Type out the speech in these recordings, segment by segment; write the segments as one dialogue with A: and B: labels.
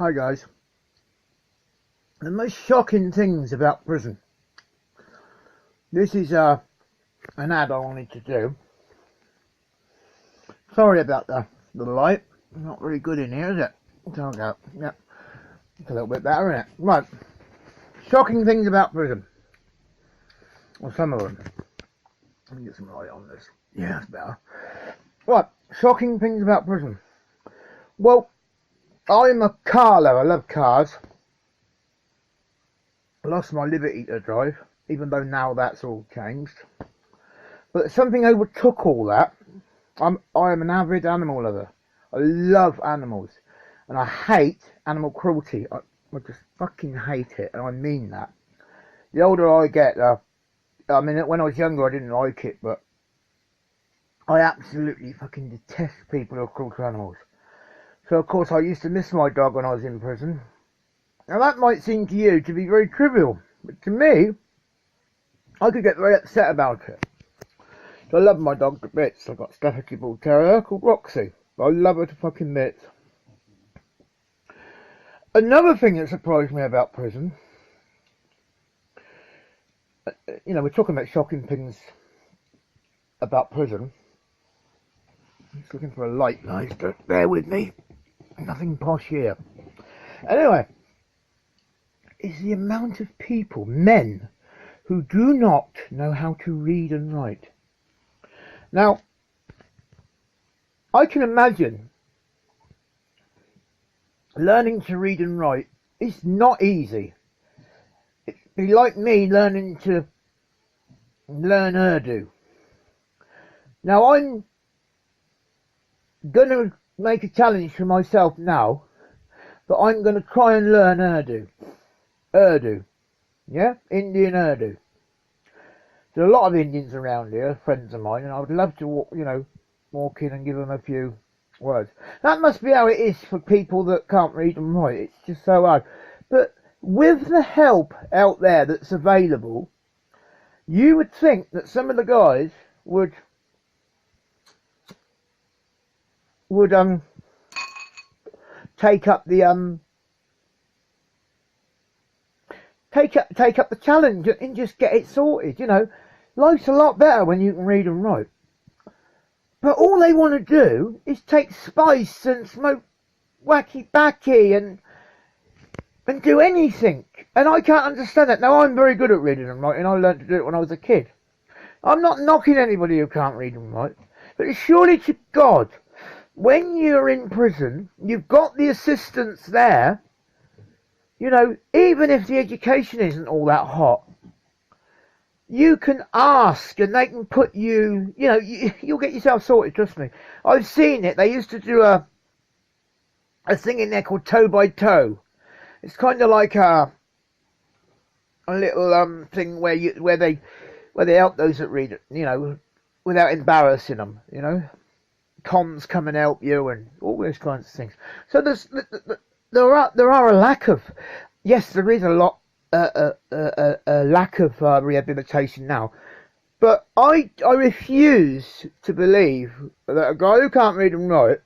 A: Hi guys. The most shocking things about prison. This is an ad I wanted to do. Sorry about the light. Not very good in here, is it? So go. Yep. It's a little bit better, isn't it? Right. Shocking things about prison. Or some of them. Let me get some light on this. Yeah, that's better. Right. Shocking things about prison. Well, I'm a car lover. I love cars. I lost my liberty to drive, even though now that's all changed. But something overtook all that. I am an avid animal lover. I love animals. And I hate animal cruelty. I just fucking hate it. And I mean that. The older I get, I mean, when I was younger I didn't like it, but I absolutely fucking detest people who are cruel to animals. So of course I used to miss my dog when I was in prison. Now that might seem to you to be very trivial, but to me, I could get very upset about it. So I love my dog to bits. I've got a Staffordshire Bull Terrier called Roxy. I love her to fucking bits. Another thing that surprised me about prison, you know, we're talking about shocking things about prison. I'm just looking for a light, guys. Don't bear with me. Nothing posh here. Anyway, is the amount of people, men, who do not know how to read and write. Now, I can imagine learning to read and write is not easy. It'd be like me learning to learn Urdu. Now, I'm going to make a challenge for myself now, but I'm going to try and learn Urdu. Urdu, yeah, Indian Urdu. There's a lot of Indians around here, friends of mine, and I would love to, walk in and give them a few words. That must be how it is for people that can't read and write. It's just so hard. But with the help out there that's available, you would think that some of the guys would take up the take up the challenge and just get it sorted. You know, life's a lot better when you can read and write. But all they want to do is take spice and smoke wacky backy and do anything. And I can't understand that. Now, I'm very good at reading and writing. I learned to do it when I was a kid. I'm not knocking anybody who can't read and write. But surely to God, when you're in prison, you've got the assistants there. You know, even if the education isn't all that hot, you can ask and they can put you, you know, you'll get yourself sorted, trust me. I've seen it. They used to do a thing in there called toe by toe. It's kind of like a little thing where they help those that read it, you know, without embarrassing them, you know. Cons come and help you and all those kinds of things. So there are a lack of, yes, there is a lot a lack of rehabilitation now, but I refuse to believe that a guy who can't read and write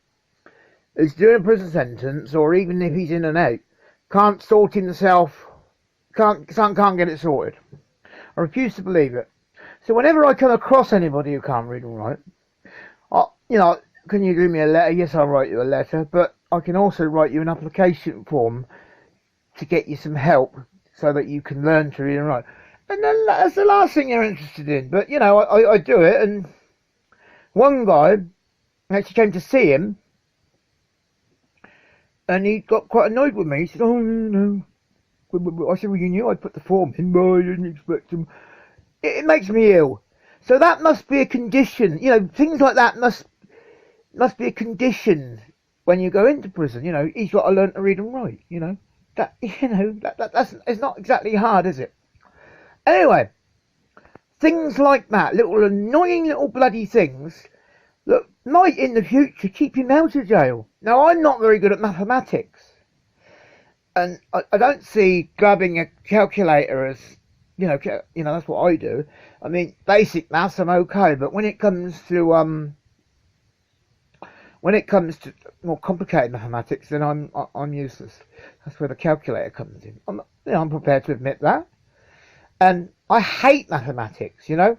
A: is doing a prison sentence, or even if he's in and out, can't sort himself, can't get it sorted. I refuse to believe it. So whenever I come across anybody who can't read and write, you know, can you do me a letter? Yes, I'll write you a letter, but I can also write you an application form to get you some help so that you can learn to read and write. And then that's the last thing you're interested in. But, you know, I do it, and one guy actually came to see him, and he got quite annoyed with me. He said, oh, no. I said, well, you knew I'd put the form in, but I didn't expect him. It makes me ill. So that must be a condition. You know, things like that must be a condition when you go into prison. You know, he's got to learn to read and write, you know. That's it's not exactly hard, is it? Anyway, things like that, little annoying little bloody things that might in the future keep him out of jail. Now, I'm not very good at mathematics, and I don't see grabbing a calculator as, you know, that's what I do. I mean, basic maths I'm okay, but when it comes to when it comes to more complicated mathematics, then I'm useless. That's where the calculator comes in. I'm prepared to admit that. And I hate mathematics, you know.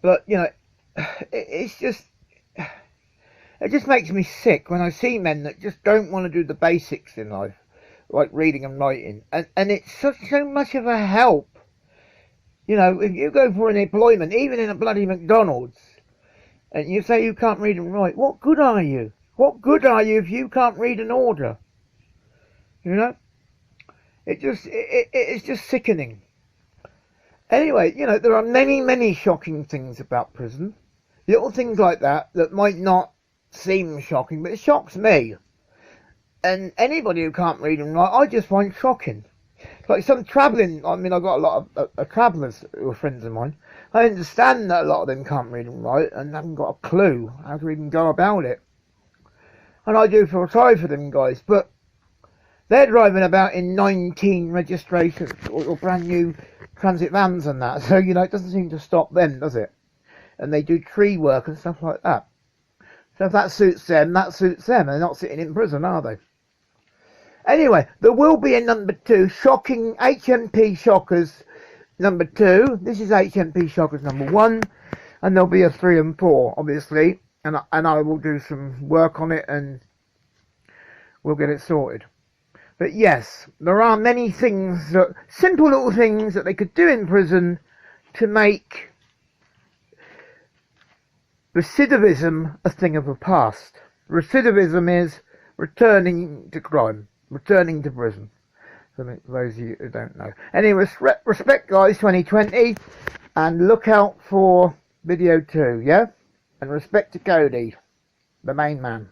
A: But, you know, it just makes me sick when I see men that just don't want to do the basics in life, like reading and writing. And it's so much of a help. You know, if you go for an employment, even in a bloody McDonald's, and you say you can't read and write, what good are you? What good are you if you can't read an order? You know? It's just sickening. Anyway, you know, there are many shocking things about prison. Little things like that might not seem shocking, but it shocks me. And anybody who can't read and write, I just find shocking. Like some travelling, I mean, I've got a lot of travellers who are friends of mine. I understand that a lot of them can't read and write and haven't got a clue how to even go about it. And I do feel sorry for them guys, but they're driving about in 19 registrations or brand new transit vans and that. So, you know, it doesn't seem to stop them, does it? And they do tree work and stuff like that. So if that suits them, that suits them. They're not sitting in prison, are they? Anyway, there will be a number 2, shocking HMP Shockers number 2. This is HMP Shockers number 1. And there'll be a 3 and 4, obviously. And I will do some work on it and we'll get it sorted. But yes, there are many things, simple little things that they could do in prison to make recidivism a thing of the past. Recidivism is returning to crime, returning to prison. For those of you who don't know. Anyway, respect guys 2020, and look out for video 2, yeah? And respect to Cody, the main man.